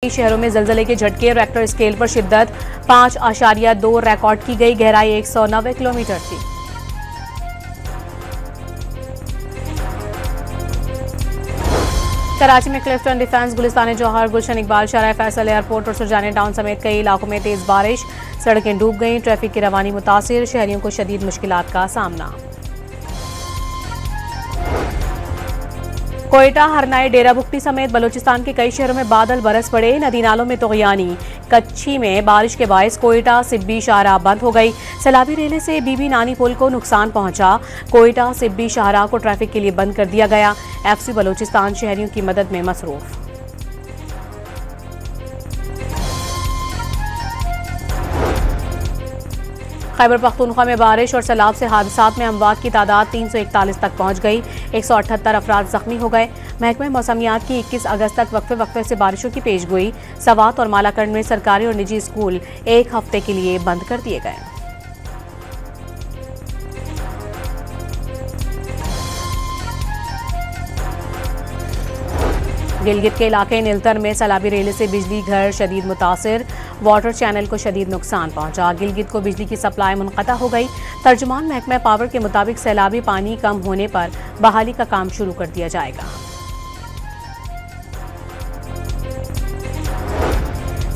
कई शहरों में जलजले के झटके, रेक्टर स्केल पर शिद्दत 5.2 रिकॉर्ड की गई। गहराई 190 किलोमीटर थी। कराची में क्लिफ्टन डिफेंस, गुलिस्तान जौहर, गुलशन इकबाल शाहराह फैसल एयरपोर्ट और सुरजानी टाउन समेत कई इलाकों में तेज बारिश, सड़कें डूब गईं, ट्रैफिक की रवानी मुतासिर, शहरियों को शदीद मुश्किलात का सामना। कोयटा, हरनाई, डेरा बुगटी समेत बलूचिस्तान के कई शहरों में बादल बरस पड़े, नदी नालों में तुग़यानी। कच्छी में बारिश के बायस कोयटा सिब्बी शाहराह बंद हो गई। सैलाबी रेले से बीबी नानी पुल को नुकसान पहुंचा। कोयटा सिब्बी शाहराह को ट्रैफिक के लिए बंद कर दिया गया। FC बलूचिस्तान शहरियों की मदद में मसरूफ। खैबर पख्तूनख्वा में बारिश और सैलाब से हादसात में अमवात की तादाद 341 तक पहुंच गई। 178 अफराद जख्मी हो गए। महकमे मौसमियात की 21 अगस्त तक वक्फे से बारिशों की पेशगोई। सवात और मालाकंड में सरकारी और निजी स्कूल 1 हफ्ते के लिए बंद कर दिए गए। गिलगित के इलाके नीलतर में सैलाबी रेले से बिजली घर शदीद मुतासिर, वाटर चैनल को शदीद नुकसान पहुंचा। गिलगित को बिजली की सप्लाई मुनक़ता हो गई। तर्जुमान महकमा पावर के मुताबिक सैलाबी पानी कम होने पर बहाली का काम शुरू कर दिया जाएगा।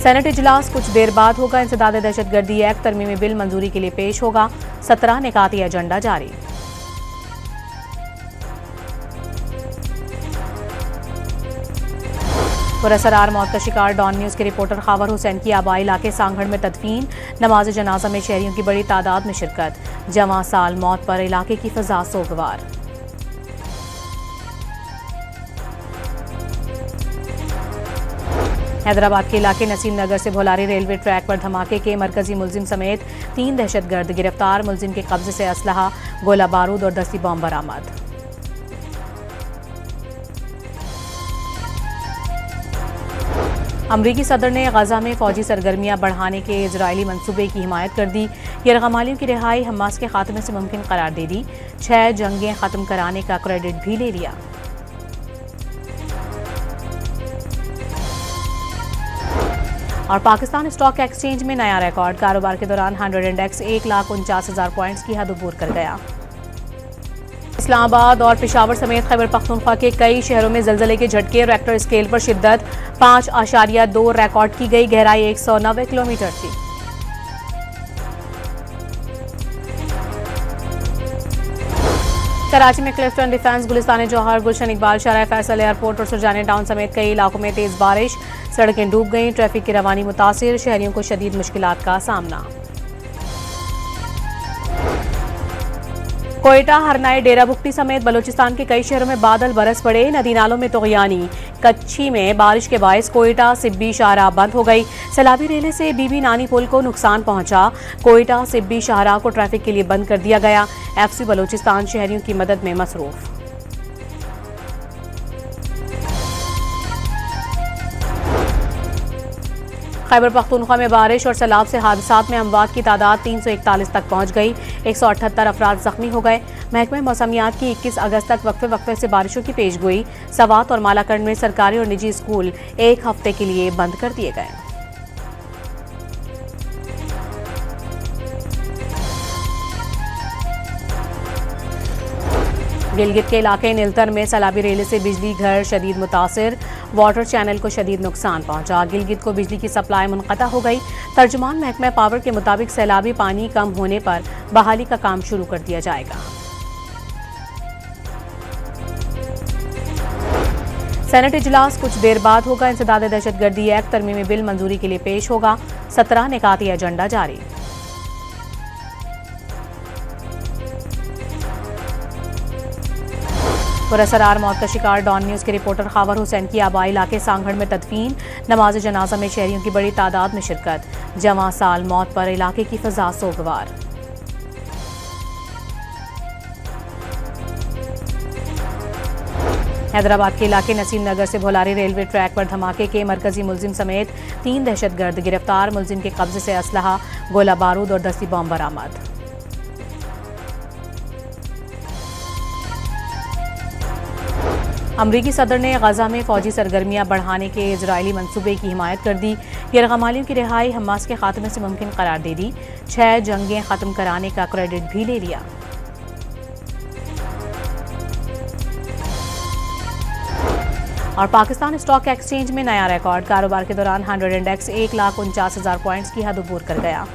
सेनेट इजलास कुछ देर बाद होगा। इंसदाद दहशतगर्दी एक्ट तरमीमी बिल मंजूरी के लिए पेश होगा। 17 निकाती एजेंडा जारी। पुरअसरार मौत का शिकार डॉन न्यूज़ के रिपोर्टर खावर हुसैन की आबाई इलाके सांगढ़ में तदफीन। नमाज जनाजा में शहरियों की बड़ी तादाद में शिरकत। जवां साल मौत पर इलाके की फिजा सोगवार। हैदराबाद के इलाके नसीम नगर से भोलारी रेलवे ट्रैक पर धमाके के मरकजी मुलजिम समेत 3 दहशतगर्द गिरफ्तार। मुलजिम के कब्जे से असलहा, गोला बारूद और दस्ती बम बरामद। अमरीकी सदर ने गजा में फौजी सरगर्मियां बढ़ाने के इजरायली मंसूबे की हिमायत कर दी। यरगमालियों की रिहाई हमास के खात्मे से मुमकिन करार दे दी। 6 जंगें खत्म कराने का क्रेडिट भी ले लिया। और पाकिस्तान स्टॉक एक्सचेंज में नया रिकॉर्ड। कारोबार के दौरान 100 इंडेक्स 1,49,000 पॉइंट्स की हद अबूर कर गया। इस्लामाबाद और पेशावर समेत खैबर पख्तूनख्वा के कई शहरों में जलजले के झटके, रेक्टर स्केल पर शिद्दत 5.2 रिकॉर्ड की गई। गहराई 190 किलोमीटर थी। कराची में क्लिफ्टन डिफेंस, गुलिस्तान जौहर, गुलशन इकबाल शाहराह फैसल एयरपोर्ट और सुरजानी टाउन समेत कई इलाकों में तेज बारिश, सड़कें डूब गईं, ट्रैफिक की रवानी मुतासिर, शहरियों को शदीद मुश्किलात का सामना। कोयटा, हरनाई, डेरा बुगटी समेत बलूचिस्तान के कई शहरों में बादल बरस पड़े, नदी नालों में तुग़यानी। कच्छी में बारिश के बायस कोयटा सिब्बी शाहराह बंद हो गई। सैलाबी रेले से बीबी नानी पुल को नुकसान पहुंचा। कोयटा सिब्बी शाहराह को ट्रैफिक के लिए बंद कर दिया गया। FC बलूचिस्तान शहरियों की मदद में मसरूफ। खैबर पख्तूनख्वा में बारिश और सैलाब से हादसात में अमवात की तादाद 341 तक पहुंच गई। 178 अफराद जख्मी हो गए। महकमे मौसमियात की 21 अगस्त तक वक्फे से बारिशों की पेशगोई। सवात और मालाकंड में सरकारी और निजी स्कूल 1 हफ्ते के लिए बंद कर दिए गए। गिलगित के इलाके नीलतर में सैलाबी रेले से बिजली घर शदीद मुतासिर, वाटर चैनल को शदीद नुकसान पहुंचा। गिलगित को बिजली की सप्लाई मुनक़ता हो गई। तर्जुमान महकमा पावर के मुताबिक सैलाबी पानी कम होने पर बहाली का काम शुरू कर दिया जाएगा। सेनेट इजलास कुछ देर बाद होगा। इंसदाद दहशतगर्दी एक्ट तरमीमी बिल मंजूरी के लिए पेश होगा। 17 निकाती एजेंडा जारी। पुरअसरार मौत का शिकार डॉन न्यूज़ के रिपोर्टर खावर हुसैन की आबाई इलाके सांगढ़ में तदफीन। नमाज जनाजा में शहरियों की बड़ी तादाद में शिरकत। जवां साल मौत पर इलाके की फिजा सोगवार। हैदराबाद के इलाके नसीम नगर से भोलारी रेलवे ट्रैक पर धमाके के मरकजी मुलजिम समेत 3 दहशतगर्द गिरफ्तार। मुलजिम के कब्जे से असलहा, गोला बारूद और दस्ती बम बरामद। अमरीकी सदर ने गजा में फौजी सरगर्मियां बढ़ाने के इजरायली मंसूबे की हिमायत कर दी। यरगमालियों की रिहाई हमास के खात्मे से मुमकिन करार दे दी। 6 जंगें खत्म कराने का क्रेडिट भी ले लिया। और पाकिस्तान स्टॉक एक्सचेंज में नया रिकॉर्ड, कारोबार के दौरान 100 इंडेक्स 1,49,000 पॉइंट्स की हद अबूर कर गया।